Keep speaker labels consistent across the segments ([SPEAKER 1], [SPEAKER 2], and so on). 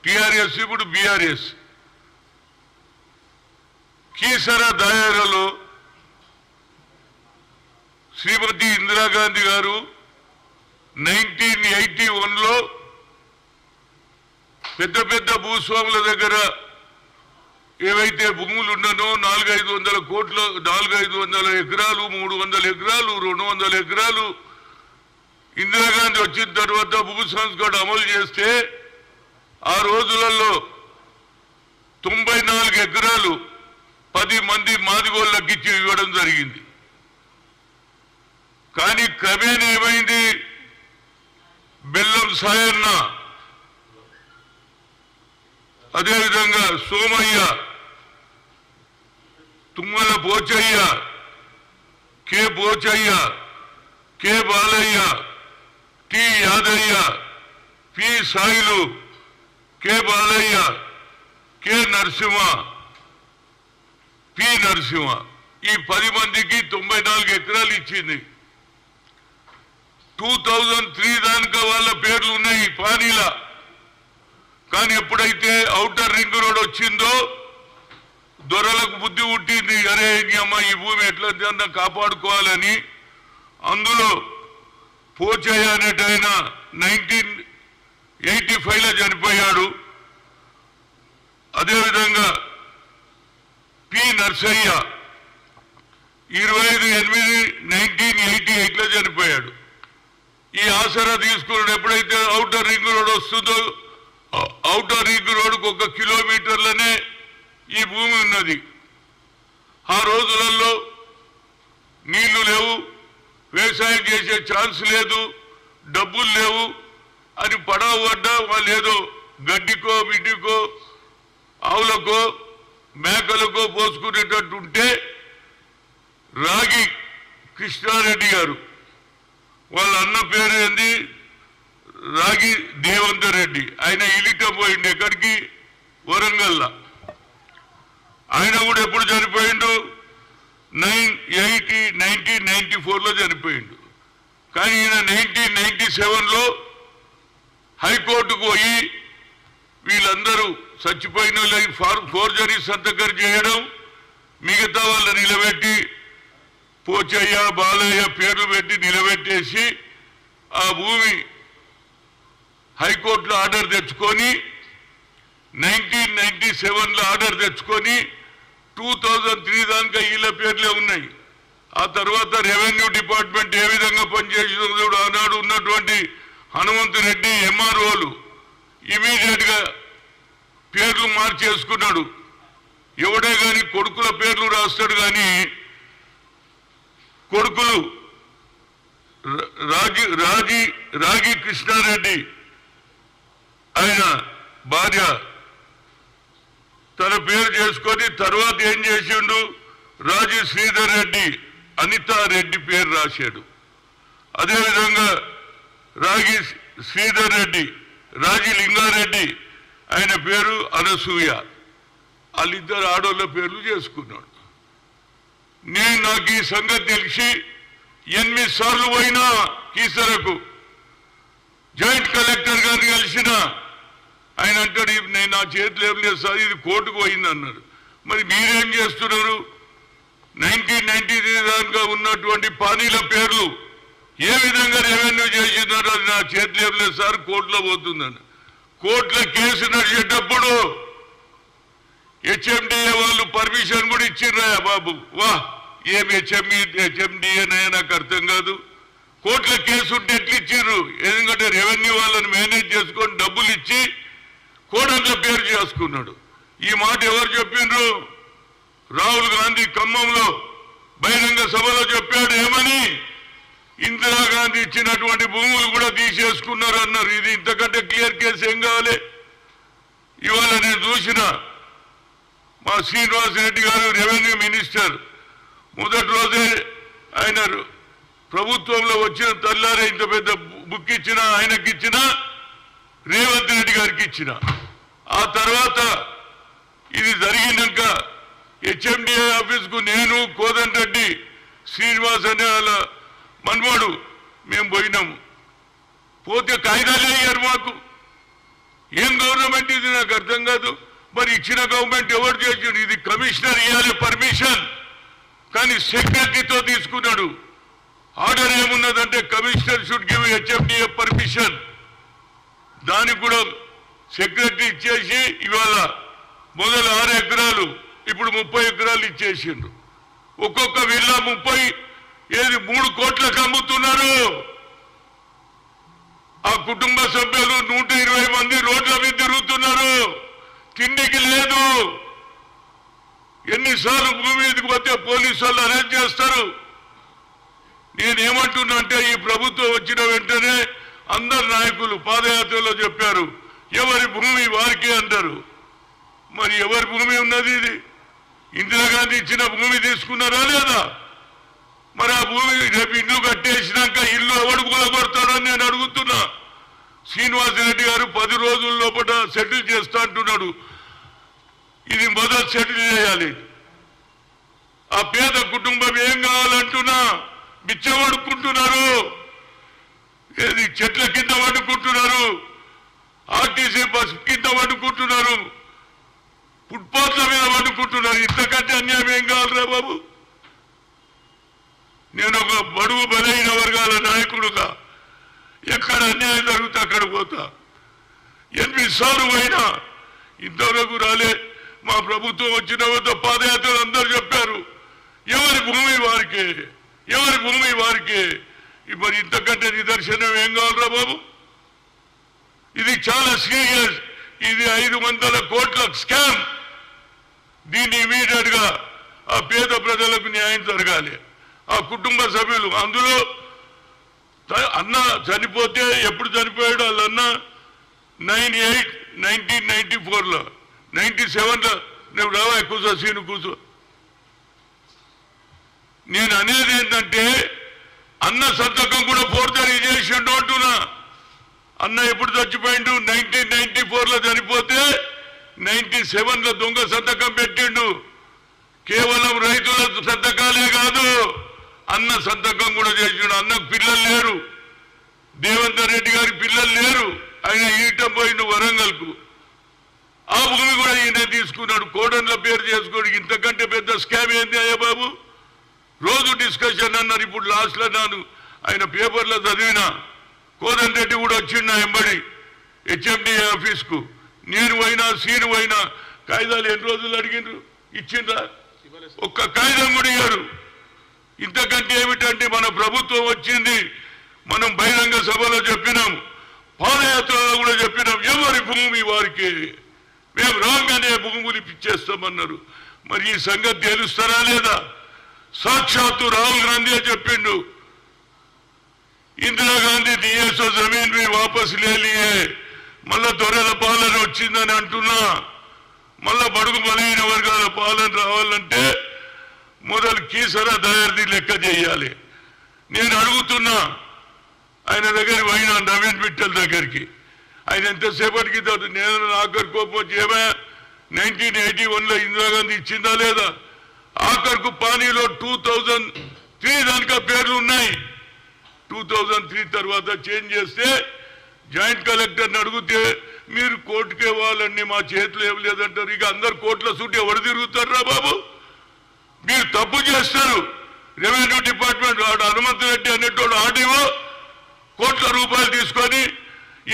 [SPEAKER 1] TRS ఇప్పుడు BRS Keesara దాయరాలో శ్రీమతి ఇందిరాగాంధీ గారు 1981లో పెద్ద పెద్ద భూస్వాముల దగ్గర ఏవైతే భూములు ఉన్నానో 400-500 కోట్ల 400-500 ఎకరాలు 300 ఎకరాలు 200 ఎకరాలు ఇందిరాగాంధీ వచ్చిన తర్వాత భూ సంస్కరణ అమలు చేస్తే ఆ రోజులలో 94 ఎకరాలు 10 మంది మాదిగోళ్ళకి ఇచ్చి ఇవ్వడం జరిగింది. కానీ క్రమేణా ఏమైంది, బెల్లం సాయన్న అదేవిధంగా Somaiah, Tummala Pochaiah, K Pochaiah, K Balaiah, T Yadaiah, P Sailu, K Balaiah, K Narasimha, P Narasimha ఈ 10 మందికి 94 ఎకరాలు ఇచ్చింది. 2003 దానికా వాళ్ళ పేర్లు ఉన్నాయి పానీలా. కానీ ఎప్పుడైతే ఔటర్ రింగ్ రోడ్ వచ్చిందో దొరలకు బుద్ధి పుట్టింది, అరే అమ్మ ఈ భూమి ఎట్లా కాపాడుకోవాలని. అందులో పోచయ్య అనేట ఆయన 1985లో చనిపోయాడు. అదేవిధంగా పి నర్సయ్య 25/8/1988లో చనిపోయాడు. ఈ ఆసరా తీసుకున్నాడు. ఎప్పుడైతే ఔటర్ రింగ్ రోడ్ వస్తుందో ఔటర్ రింగ్ రోడ్కు 1 కిలోమీటర్లనే ఈ భూమి ఉన్నది. ఆ రోజులలో నీళ్లు లేవు, వ్యవసాయం చేసే ఛాన్స్ లేదు, డబ్బులు లేవు అని పడవ పడ్డా వాళ్ళు ఏదో గడ్డికో బిడ్డికో ఆవులకో మేకలకో పోసుకునేటట్టు ఉంటే రాగి కృష్ణారెడ్డి గారు వాళ్ళ అన్న పేరు ఏంది రాగి దేవంతర్ రెడ్డి, ఆయన ఇలిట పోయిండు ఎక్కడికి, వరంగల్లా. ఆయన కూడా ఎప్పుడు చనిపోయిండు, 1994లో చనిపోయిండు. కానీ ఈయన 1997లో హైకోర్టుకు పోయి వీళ్ళందరూ చచ్చిపోయిన వాళ్ళకి ఫోర్జరీ సంతకం చేయడం, మిగతా వాళ్ళ నిలబెట్టి పోచయ్య బాలయ్య పేర్లు పెట్టి నిలబెట్టేసి ఆ భూమి హైకోర్టులో ఆర్డర్ తెచ్చుకొని 1997లో ఆర్డర్ తెచ్చుకొని 2003 దాకా వీళ్ళ పేర్లే ఉన్నాయి. ఆ తర్వాత రెవెన్యూ డిపార్ట్మెంట్ ఏ విధంగా పనిచేసిందో ఆనాడు ఉన్నటువంటి హనుమంతు రెడ్డి ఎంఆర్ఓలు ఇమీడియట్ గా పేర్లు మార్చేసుకున్నాడు. ఎవడే గాని కొడుకుల పేర్లు రాస్తాడు, కానీ కొడుకులు రాగి కృష్ణారెడ్డి ఆయన భార్య తన పేరు చేసుకొని తర్వాత ఏం చేసిండు, రాజీ శ్రీధర్ రెడ్డి అనితారెడ్డి పేరు రాశాడు. అదేవిధంగా రాగి శ్రీధర్ రెడ్డి రాజీ లింగారెడ్డి ఆయన పేరు అనసూయ, వాళ్ళిద్దరు ఆడోళ్ళ పేర్లు చేసుకున్నాడు. నాకు ఈ సంగతి తెలిసి 8 సార్లు పోయినా కీసరకు జాయింట్ కలెక్టర్ గారిని కలిసిన ఆయన అంటాడు, నేను నా చేతులు ఏం లేదు సార్, ఇది కోర్టుకు పోయింది అన్నాడు. మరి మీరేం చేస్తున్నారు, 1993 దాకా ఉన్నటువంటి పానీల పేర్లు ఏ విధంగా రెవెన్యూ చేసినారో అది నా చేతులు ఏం లేదు సార్, కోర్టులో పోతుందని. కోర్టులో కేసు నడిచేటప్పుడు హెచ్ఎండిఏ వాళ్ళు పర్మిషన్ కూడా ఇచ్చిర్రా బాబు. వా ఏం హెచ్ఎండిఏ నాకు అర్థం కాదు. కోర్టులో కేసు ఉంటే ఎట్లా ఇచ్చిర్రు, ఎందుకంటే రెవెన్యూ వాళ్ళని మేనేజ్ చేసుకొని డబ్బులు ఇచ్చి కోర్టులో పేరు చేసుకున్నాడు. ఈ మాట ఎవరు చెప్పిండ్రు, రాహుల్ గాంధీ ఖమ్మంలో బహిరంగ సభలో చెప్పాడు. ఏమని, ఇందిరాగాంధీ ఇచ్చినటువంటి భూములు కూడా తీసేసుకున్నారు అన్నారు. ఇది ఇంతకంటే క్లియర్ కేసు ఏం కావాలి. ఇవాళ నేను చూసిన మా శ్రీనివాస్ రెడ్డి గారు రెవెన్యూ మినిస్టర్ మొదటి రోజే ఆయన ప్రభుత్వంలో వచ్చిన తల్లారే ఇంత పెద్ద బుక్ ఇచ్చిన ఆయనకి ఇచ్చిన రేవంత్ రెడ్డి గారికి ఇచ్చిన. ఆ తర్వాత ఇది జరిగినాక హెచ్ఎండిఏ ఆఫీస్కు నేను కోదండ్ రెడ్డి శ్రీనివాస్ అనే వాళ్ళ మనవాడు మేము పోయినాము. పోతే కాయిదాలే అయ్యారు మాకు. ఏం గవర్నమెంట్ ఇది నాకు అర్థం కాదు. మరి ఇచ్చిన గవర్నమెంట్ ఎవరు చేసిండు? ఇది కమిషనర్ ఇవ్వాలి పర్మిషన్, కానీ సెక్రటరీతో తీసుకున్నాడు. ఆర్డర్ ఏమున్నదంటే commissioner should give HMDA permission. దానికి కూడా సెక్రటరీ ఇచ్చేసి ఇవాళ మొదలు 6 ఎకరాలు ఇప్పుడు 30 ఎకరాలు ఇచ్చేసిండు. ఒక్కొక్క విల్లా 3 కోట్లకు అమ్ముతున్నారు. ఆ కుటుంబ సభ్యులు 120 మంది రోడ్ల మీద తిరుగుతున్నారు. తిండికి లేదు. ఎన్నిసార్లు భూమి మీదకి పోతే పోలీసు వాళ్ళు అరెస్ట్ చేస్తారు. నేనేమంటున్నా అంటే ఈ ప్రభుత్వం వచ్చిన వెంటనే అందరు నాయకులు పాదయాత్రలో చెప్పారు ఎవరి భూమి వారికే అంటారు. మరి ఎవరి భూమి ఉన్నది? ఇది ఇందిరాగాంధీ ఇచ్చిన భూమి తీసుకున్నారా లేదా? మరి ఆ భూమి రేపు ఇల్లు కట్టేసినాక ఇల్లు ఎవడు కూలగొడతాడని నేను అడుగుతున్నా. శ్రీనివాసరెడ్డి గారు 10 రోజుల లోపల సెటిల్ చేస్తా అంటున్నాడు. ఇది మొదలు సెటిల్ చేయాలి. ఆ పేద కుటుంబం ఏం కావాలంటున్నా బిచ్చమడుకుంటున్నారు. ఏది చెట్ల కింద వండుకుంటున్నారు, ఆర్టీసీ బస్ కింద వండుకుంటున్నారు, ఫుట్పాత్ల మీద వండుకుంటున్నారు. ఇంతకంటే అన్యాయం ఏం కావాలరా బాబు? నేను ఒక బడుగు బలైన వర్గాల నాయకుడుగా ఎక్కడ అన్యాయం జరుగుతా అక్కడ పోతా. 8 సార్లు పోయినా ఇంతవరకు రాలే. మా ప్రభుత్వం వచ్చిన వద్ద పాదయాత్రలు అందరూ చెప్పారు ఎవరి భూమి వారికే, ఎవరి భూమి వారికే. మరి ఇంతకంటే నిదర్శనం ఏం కావాలరా బాబు? ఇది చాలా సీరియస్. ఇది 500 కోట్ల స్కామ్. దీన్ని ఇమీడియట్ గా ఆ పేద ప్రజలకు న్యాయం జరగాలి. ఆ కుటుంబ సభ్యులు అందులో అన్న చనిపోతే ఎప్పుడు చనిపోయాడు వాళ్ళ అన్న 1994లో 97లో నువ్వు రావా కూర్చో సీను కూర్చో. నేను అనేది ఏంటంటే అన్న సంతకం కూడా ఫోర్జరీ చేసిండు అంటున్నా. అన్న ఎప్పుడు చచ్చిపోయిండు? 1994లో చనిపోతే 97లో దొంగ సంతకం పెట్టిండు. కేవలం రైతుల సంతకాలే కాదు అన్న సంతకం కూడా చేసిండు. అన్నకు పిల్లలు లేరు, దేవేందర్ రెడ్డి గారి పిల్లలు లేరు. ఆయన ఈటం పోయిండు వరంగల్కు. ఆ భూమి కూడా ఈయన తీసుకున్నాడు. కోడన్ల పేరు చేసుకోడు. ఇంతకంటే పెద్ద స్కామ్ ఏంది అయ్యా బాబు? రోజు డిస్కషన్ అన్నారు. ఇప్పుడు లాస్ట్ లో నాను ఆయన పేపర్లో చదివిన కోదన్ రెడ్డి కూడా వచ్చిండు నా ఎంబడి హెచ్ఎండి ఆఫీస్కు. నేను పోయినా సీను పోయినా కాగితాలు ఎన్ని రోజులు అడిగిండ్రు? ఇచ్చిండ్రా? ఒక్క కాగితం కూడా ఇయ్యారు. ఇంతకంటే ఏమిటంటే మన ప్రభుత్వం వచ్చింది. మనం బహిరంగ సభలో చెప్పినాం, పాదయాత్రలో కూడా చెప్పినాం ఎవరి భూమి వారికి. మేము రాగానే భూములు ఇప్పించేస్తామన్నారు. మరి ఈ సంగతి తెలుస్తారా లేదా? సాక్షాత్తు రాహుల్ గాంధీ చెప్పిండు ఇందిరాగాంధీ दिए सो जमीन भी वापस ले लिए. మళ్ళా దొరల పాలన వచ్చిందని అంటున్నా. మళ్ళా బడుగు బలైన వర్గాల పాలన రావాలంటే మొదలు కీసర దయార్ది లెక్క చేయాలి. నేను అడుగుతున్నా ఆయన దగ్గర పోయినా నవీన్ మిట్టల్ దగ్గరికి. ఆయన ఎంతసేపటికి నేను ఆఖరి కోపం వచ్చి ఏమా 1981లో ఇందిరాగాంధీ ఇచ్చిందా లేదా? ఆఖరుకు పానీలో 2003 దానిక పేర్లు ఉన్నాయి. 2003 తర్వాత చేంజ్ చేస్తే జాయింట్ కలెక్టర్ని అడిగితే మీరు కోర్టుకే వాళ్ళండి మా చేతిలో ఏం లేదంటారు. ఇక అందరు కోర్టుల చుట్టూ ఎవరు తిరుగుతారా బాబు? మీరు తప్పు చేస్తారు. రెవెన్యూ డిపార్ట్మెంట్ వాడు హనుమంత్ రెడ్డి అనేటోడు ఆర్డీఓ కోట్ల రూపాయలు తీసుకొని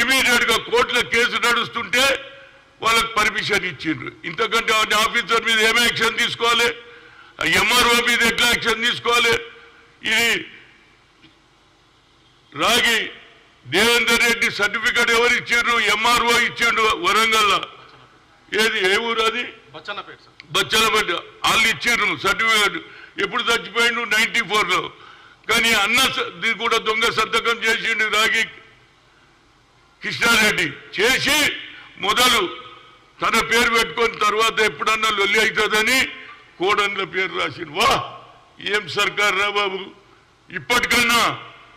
[SPEAKER 1] ఇమీడియట్ గా కోర్టులో కేసు నడుస్తుంటే వాళ్ళకి పర్మిషన్ ఇచ్చిండ్రు. ఇంతకంటే ఆఫీసర్ మీద ఏమే యాక్షన్ తీసుకోవాలి? ఎంఆర్ఓ మీద ఎట్లా యాక్షన్ తీసుకోవాలి? ఇది రాగి దేవేందర్ రెడ్డి సర్టిఫికెట్ ఎవరు ఇచ్చిండ్రు? ఎంఆర్ఓ ఇచ్చిండు వరంగల్. ఏది ఏ ఊరు అది? బచ్చలపేట. వాళ్ళు ఇచ్చిండ్రు సర్టిఫికెట్. ఎప్పుడు చచ్చిపోయిండు? 94లో. కానీ అన్న కూడా దొంగ సంతకం చేసిండు రాగి కృష్ణారెడ్డి. చేసి మొదలు తన పేరు పెట్టుకొని తర్వాత ఎప్పుడన్నా లొల్లి అవుతుందని కోడన్ల పేరు రాసిండు. వా ఏం సర్కార్ రా బాబు! ఇప్పటికన్నా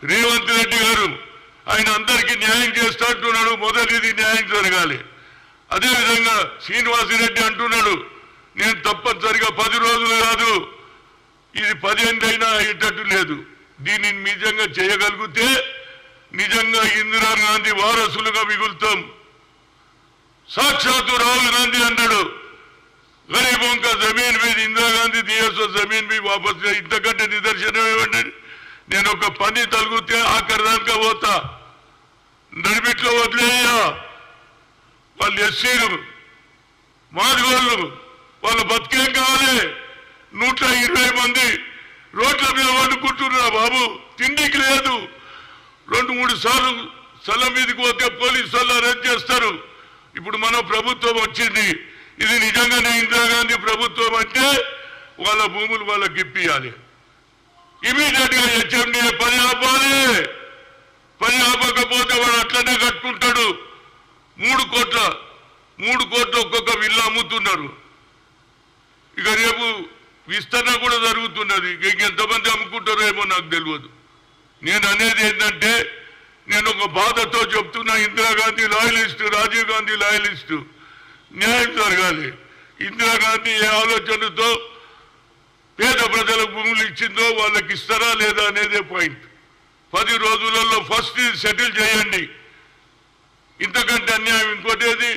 [SPEAKER 1] రేవంత్ రెడ్డి గారు ఆయన అందరికీ న్యాయం చేస్తా అంటున్నాడు. మొదలు ఇది న్యాయం జరగాలి. అదేవిధంగా శ్రీనివాసరెడ్డి అంటున్నాడు నేను తప్పనిసరిగా 10 రోజులు కాదు ఇది 10 ఏళ్ళైనా అయ్యేటట్టు లేదు. దీన్ని నిజంగా చేయగలిగితే నిజంగా ఇందిరాగాంధీ వారసులుగా మిగులుతాం. साक्षात राहुल गांधी अన్నాడు गरीबों का जमीन भी इंदिरा गांधी दिए सो जमीन भी वापस इंतकंटे निदर्शనం ఏమండి నేను ఒక పని తలుగుతే ఆఖరిదాకా పోతా నడిమిట్లో వదిలేయ్యా వాళ్ళు ఎస్సీలు మాదిగోళ్ళు వాళ్ళ బతికేం కావాలి 120 మంది రోడ్ల మీద వండుకుంటున్నారు బాబు తిండికి లేదు 2-3 సార్లు స్థలం మీదకి పోతే పోలీసు వాళ్ళు అరెస్ట్ చేస్తారు ఇప్పుడు మన ప్రభుత్వం వచ్చింది ఇది నిజంగానే ఇందిరాగాంధీ ప్రభుత్వం అంటే వాళ్ళ భూములు వాళ్ళకి ఇప్పియాలి ఇమీడియట్ గా హెచ్ఎండిఏ పని ఆపాలి పని ఆపకపోతే వాడు అట్లనే కట్టుకుంటాడు 3 కోట్ల ఒక్కొక్క విల్లు అమ్ముతున్నారు ఇక రేపు విస్తరణ కూడా జరుగుతున్నది ఇంకెంతమంది అమ్ముకుంటారో ఏమో నాకు తెలియదు నేను అనేది ఏంటంటే నేను ఒక బాధతో చెప్తున్నా ఇందిరాగాంధీ లాయలిస్టు రాజీవ్ గాంధీ లాయలిస్టు న్యాయం జరగాలి ఇందిరాగాంధీ ఏ ఆలోచనతో పేద ప్రజలకు భూములు ఇచ్చిందో వాళ్ళకి ఇస్తారా లేదా అనేదే పాయింట్ 10 రోజులలో ఫస్ట్ సెటిల్ చేయండి ఇంతకంటే అన్యాయం ఇంకోటేది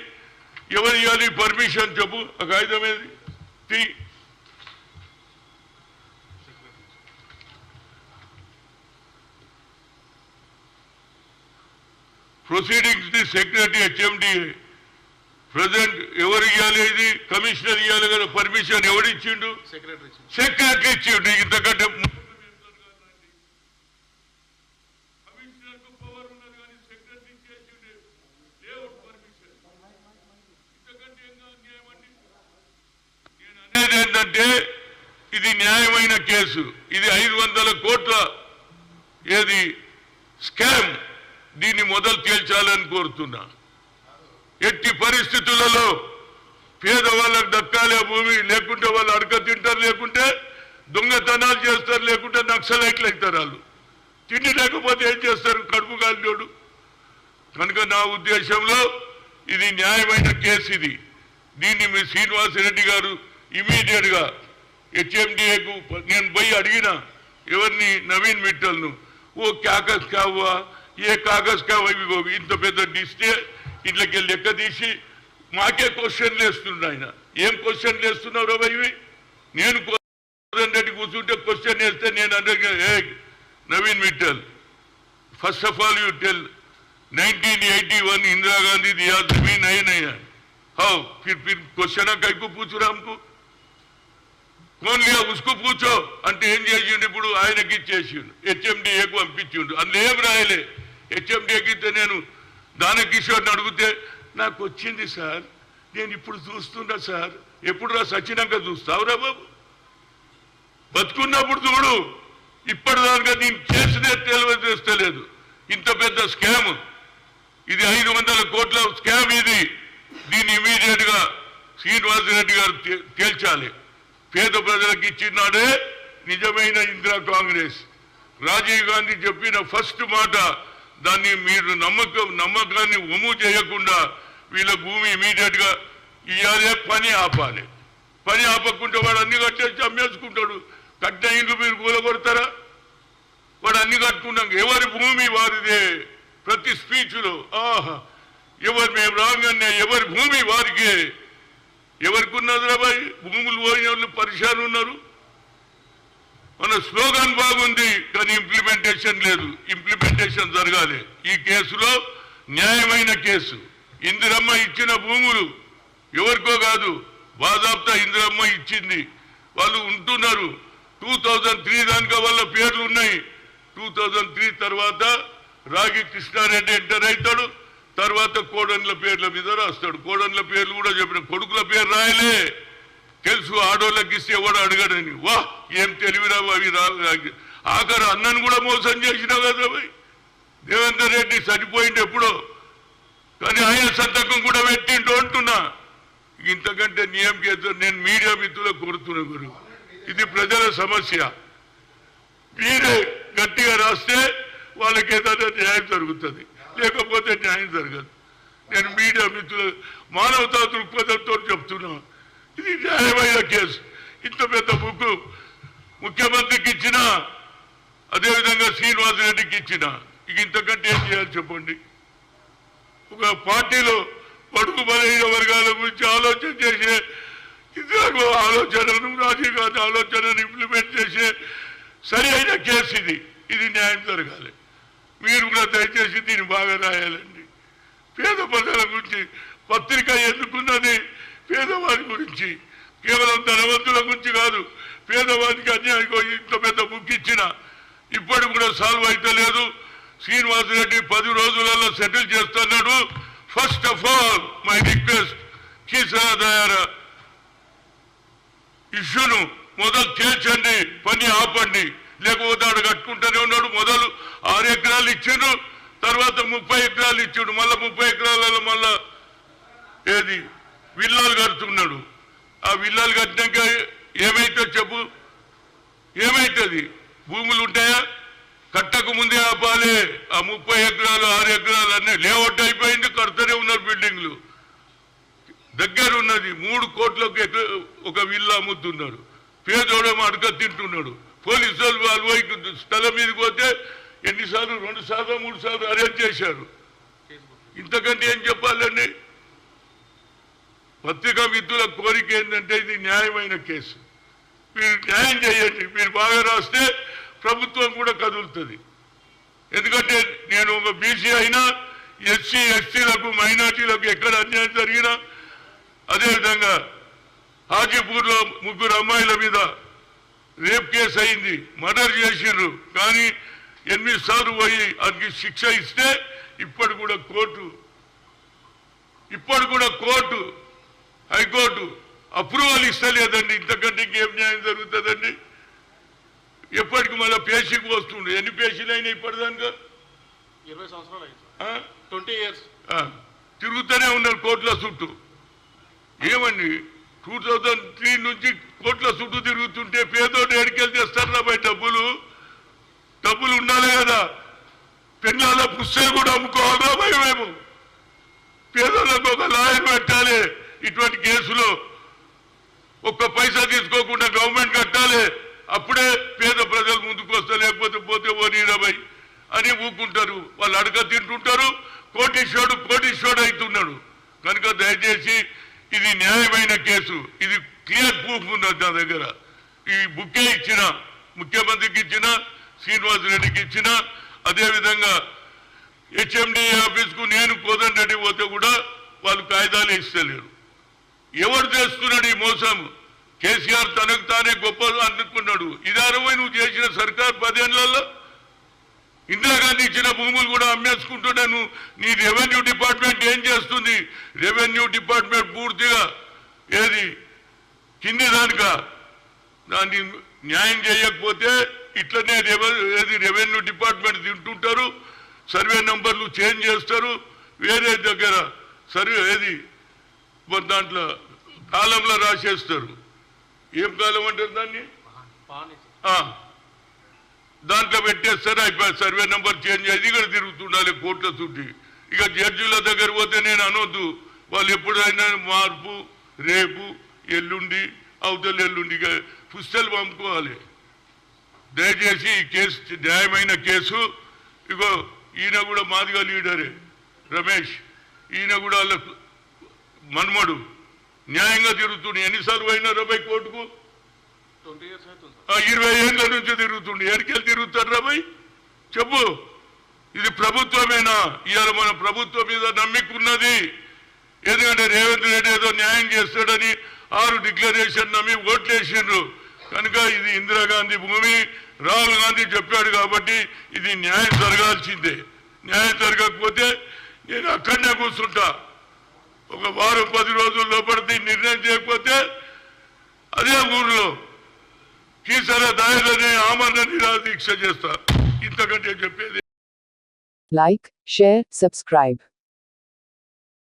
[SPEAKER 1] ఎవరు ఇవ్వాలి పర్మిషన్ చెప్పు ఆ కాగితం ఏది proceedings the secretary HMDA president ఎవరు ఇవ్వాలి ఇది కమిషనర్ ఇవ్వాలి కదా పర్మిషన్ ఎవరిచ్చిండు సెక్రటరీ ఇచ్చిండు ఇంతకంటే ఏంటంటే ఇది న్యాయమైన కేసు ఇది 500 కోట్ల ఏది స్కామ్ దీన్ని మొదలు తేల్చాలని కోరుతున్నా ఎట్టి పరిస్థితులలో పేదవాళ్ళకు దక్కాలి ఆ భూమి లేకుంటే వాళ్ళు అడక తింటారు లేకుంటే దొంగతనాలు చేస్తారు లేకుంటే నక్సలైట్లు అవుతారు వాళ్ళు తిండి లేకపోతే ఏం చేస్తారు కడుపు కాలినోడు కనుక నా ఉద్దేశంలో ఇది న్యాయమైన కేసు ఇది దీన్ని మీ శ్రీనివాసరెడ్డి గారు ఇమీడియట్ గా హెచ్ఎండిఏకు నేను పోయి అడిగిన ఎవరిని నవీన్ మిట్టల్ను ఓ కాగజ్ కావా ఏ కాగజ్ కావా ఇంత పెద్ద డిస్టే ఇట్లకి లెక్క తీసి మాకే క్వశ్చన్లు వేస్తుండ ఆయన ఏం క్వశ్చన్లు వేస్తున్నారో ఇవి నేను రెడ్డి కూర్చుంటే క్వశ్చన్ వేస్తే నేను అంటే Naveen Mittal first of all you tell 1981 Indira Gandhi दिया जमीन नहीं है हाउ फिर क्वेश्चन कईको पूछ रहा हमको कौन लिया उसको पूछो అంటే ఏం చేసిండు ఇప్పుడు ఆయనకి ఇచ్చేసిండు హెచ్ఎండిఏకు పంపించిండు అందులో ఏం రాయలే హెచ్ఎండిఏకి ఇస్తే నేను దానకిషోర్ని అడిగితే నాకు వచ్చింది సార్ నేను ఇప్పుడు చూస్తున్నా సార్ ఎప్పుడు రా సచ్చినాక చూస్తావురా బాబు బతుకున్నప్పుడు చూడు ఇప్పటిదాకా నేను చేసినే తెలియజేస్తలేదు ఇంత పెద్ద స్కామ్ ఇది 500 కోట్ల స్కామ్ ఇది దీన్ని ఇమీడియట్ గా శ్రీనివాసరెడ్డి గారు తేల్చాలి పేద ప్రజలకు ఇచ్చినాడే నిజమైన ఇందిరా కాంగ్రెస్ రాజీవ్ గాంధీ చెప్పిన ఫస్ట్ మాట దాన్ని మీరు నమ్మకాన్ని ఒమ్ము చేయకుండా వీళ్ళ భూమి ఇమీడియట్ గా ఇవ్వాలి పని ఆపాలి పని ఆపకుంటే వాడు అన్ని కట్టేసి అమ్మేసుకుంటాడు కట్టిన ఇండ్లు మీరు కూలగొడతారా వాడు అన్ని కట్టుకున్నాక ఎవరి భూమి వారిదే ప్రతి స్పీచ్లో ఆహా ఎవరు మేము రాగానే ఎవరి భూమి వారికే ఎవరికి ఉన్నదిరా బాయ్ భూములు పోయిన వాళ్ళు పరిశాన్ ఉన్నారు మన స్లోగన్ బాగుంది కానీ ఇంప్లిమెంటేషన్ లేదు ఇంప్లిమెంటేషన్ జరగాలి ఈ కేసులో న్యాయమైన కేసు ఇందిరమ్మ ఇచ్చిన భూములు ఎవరికో కాదు బాజాబ్తా ఇందిరమ్మ ఇచ్చింది వాళ్ళు ఉంటున్నారు 2003 దానిక వాళ్ళ పేర్లు ఉన్నాయి 2003 తర్వాత రాగి కృష్ణారెడ్డి ఎంటర్ అవుతాడు తర్వాత కోడన్ల పేర్ల మీద రాస్తాడు కోడన్ల పేర్లు కూడా చెప్పిన కొడుకుల పేరు రాయలే తెలుసు ఆడోళ్ళకి ఇస్తే ఎవడు అడగడని వా ఏం తెలివిరావు అవి ఆఖరు అన్నను కూడా మోసం చేసినావు కదా భయ్ దేవేందర్ రెడ్డి చనిపోయింది ఎప్పుడో కానీ ఆయన సంతకం కూడా పెట్టిండు అంటున్నా ఇంతకంటే నియం చేద్దాం నేను మీడియా మిత్రులకు కోరుతున్నా గురు ఇది ప్రజల సమస్య మీరే గట్టిగా రాస్తే వాళ్ళకి ఏదైనా న్యాయం జరుగుతుంది లేకపోతే న్యాయం జరగదు నేను మీడియా మిత్రుల మానవతా దృక్పథంతో చెప్తున్నా ఇది న్యాయమైన కేసు ఇంత పెద్ద బుక్ ముఖ్యమంత్రికి ఇచ్చిన అదేవిధంగా శ్రీనివాసరెడ్డికి ఇచ్చిన ఇంతకంటే ఏం చేయాలి చెప్పండి ఒక పార్టీలో బడుగు బలహీన వర్గాల గురించి ఆలోచన చేసే ఇతరులకు ఆలోచనను రాజీవ్ గాంధీ ఆలోచనను ఇంప్లిమెంట్ చేసే సరి అయిన కేసు ఇది న్యాయం జరగాలి. మీరు కూడా దయచేసి దీన్ని బాగా రాయాలండి. పేద ప్రజల గురించి పత్రిక ఎందుకున్నది? పేదవాడి గురించి, కేవలం ధనవంతుల గురించి కాదు. పేదవాడికి అన్యాయం ఇంత పెద్ద బుక్ ఇచ్చిన ఇప్పటి కూడా సాల్వ్ అయితే లేదు. శ్రీనివాసరెడ్డి 10 రోజులలో సెటిల్ చేస్తున్నాడు. First of all my request, Keesara Dayara ఇష్యూను మొదలు తేల్చండి, పని ఆపండి. లేకపోతే ఆడు కట్టుకుంటూనే ఉన్నాడు. మొదలు 6 ఎకరాలు ఇచ్చిండు, తర్వాత 30 ఎకరాలు ఇచ్చిండు, మళ్ళీ 30 ఎకరాలలో మళ్ళా ఏది విల్లాలు కడుతున్నాడు. ఆ విల్లాలు కట్టినాక ఏమైతే చెప్పు, ఏమైతుంది? భూములు ఉంటాయా? కట్టకు ముందే ఆపాలి. ఆ 30 ఎకరాలు 6 ఎకరాలు అన్నీ లేఅవుట్ అయిపోయింది, కడుతూనే ఉన్నారు బిల్డింగ్లు. దగ్గర ఉన్నది 3 కోట్లకు ఒక విల్లా అమ్ముతున్నారు. పేదోడేమో అడగ తింటున్నాడు. పోలీసు వాళ్ళు పోయి స్థలం మీదకి పోతే ఎన్నిసార్లు 2 సార్లు 3 సార్లు అరెస్ట్ చేశారు. ఇంతకంటే ఏం చెప్పాలండి? పత్రికా మిత్రుల కోరిక ఏంటంటే ఇది న్యాయమైన కేసు. మీరు న్యాయం చేయండి. మీరు బాగా రాస్తే ప్రభుత్వం కూడా కదులుతుంది. ఎందుకంటే నేను ఒక బీసీ అయినా ఎస్సీ ఎస్టీలకు మైనార్టీలకు ఎక్కడ అన్యాయం జరిగినా, అదేవిధంగా హాజీపూర్లో 3 అమ్మాయిల మీద రేప్ కేసు అయింది, మర్డర్ చేసిండ్రు. కానీ 8 సార్లు పోయి అది శిక్ష ఇస్తే ఇప్పుడు కూడా కోర్టు హైకోర్టు అప్రూవల్ ఇస్తలేదండి. ఇంతకంటే ఇంకేం న్యాయం జరుగుతుందండి? ఎప్పటికి మళ్ళీ పేషీకి వస్తుండే. ఎన్ని పేషీలు అయినా ఇప్పటిదాకా
[SPEAKER 2] 20 సంవత్సరాలు అయింది, 20 years
[SPEAKER 1] తిరుగుతూనే ఉన్నారు కోర్టుల చుట్టూ. ఏమండి 2003 నుంచి కోట్ల చుట్టూ తిరుగుతుంటే పేదోడు ఎడికెళ్ళి తెస్తారా బయట డబ్బులు ఉండాలి కదా. పెళ్ళాల పుస్తకాలు కూడా అమ్ముకోవాలా భయ? మేము పేదోళ్ళకు ఒక లాయర్ పెట్టాలి. ఇటువంటి కేసులో ఒక్క పైసా తీసుకోకుండా గవర్నమెంట్ కట్టాలి. అప్పుడే పేద ప్రజలు ముందుకు వస్తారు. లేకపోతే పోతే ఓ 20 అని ఊకుంటారు. వాళ్ళు అడగ తింటుంటారు. కోటీశ్వరుడు అవుతున్నాడు. కనుక దయచేసి ఇది న్యాయమైన కేసు. ఇది క్లియర్ ప్రూఫ్ ఉన్నది నా దగ్గర. ఈ బుక్కే ఇచ్చిన, ముఖ్యమంత్రికి ఇచ్చిన, శ్రీనివాసరెడ్డికి ఇచ్చిన, అదేవిధంగా హెచ్ఎండి ఆఫీస్కు నేను కోదండరెడ్డి పోతే కూడా వాళ్ళు కాగితాలు ఇస్తలేరు. ఎవరు చేస్తున్నాడు ఈ మోసం? కేసీఆర్ తనకు తానే గొప్ప అనుకున్నాడు. ఇదారమై నువ్వు చేసిన సర్కార్ 10 ఏళ్లలో ఇందిరాగాంధీ ఇచ్చిన భూములు కూడా అమ్మేసుకుంటున్నాను. నీ రెవెన్యూ డిపార్ట్మెంట్ ఏం చేస్తుంది? రెవెన్యూ డిపార్ట్మెంట్ పూర్తిగా ఏది కింది దాన్ని న్యాయం చేయకపోతే ఇట్లనే రెవెన్యూ డిపార్ట్మెంట్ తింటుంటారు. సర్వే నంబర్లు చేంజ్ చేస్తారు. వేరే దగ్గర సర్వే దాంట్లో కాలంలో రాసేస్తారు. ఏం కాలం అంటారు దాన్ని? దాంట్లో పెట్టేస్తారు. అయిపోయి సర్వే నెంబర్ చేంజ్ అయ్యి ఇక్కడ తిరుగుతుండాలి కోర్టుల చుట్టి. ఇక జడ్జిల దగ్గర పోతే నేను అనొద్దు. వాళ్ళు ఎప్పుడైనా మార్పు, రేపు, ఎల్లుండి, అవతల ఎల్లుండి ఇక పుస్తకాలు పంపుకోవాలి. దయచేసి ఈ కేసు న్యాయమైన కేసు. ఇగో ఈయన కూడా మాదిగా లీడరే రమేష్. ఈయన కూడా వాళ్ళ మన్మడు న్యాయంగా తిరుగుతుండే. ఎన్నిసార్లు పోయినా రాబాయ్ కోర్టుకు?
[SPEAKER 2] 20 years అవుతుంది.
[SPEAKER 1] 20 ఏళ్ళ నుంచి తిరుగుతుండే. ఎక్కడికెళ్ళి తిరుగుతారు రాబాయ్? చెప్పు. ఇది ప్రభుత్వమేనా? ఇవాళ మన ప్రభుత్వం మీద నమ్మికున్నది. ఎందుకంటే రేవంత్ రెడ్డి ఏదో న్యాయం చేస్తాడని 6 డిక్లరేషన్ నమ్మి ఓట్లేసిండ్రు. కనుక ఇది ఇందిరాగాంధీ భూమి. రాహుల్ గాంధీ చెప్పాడు కాబట్టి ఇది న్యాయం జరగాల్సిందే. న్యాయం జరగకపోతే నేను అక్కడనే కూర్చుంటా. ఒక వారం 10 రోజుల లోపల నిర్ణయం చేయకపోతే అదే ఊర్లో కీసరా దాయరనే ఆమరణ నిరాదీక్ష చేస్తా. ఇంతకంటే చెప్పేది.
[SPEAKER 3] Like, share, subscribe.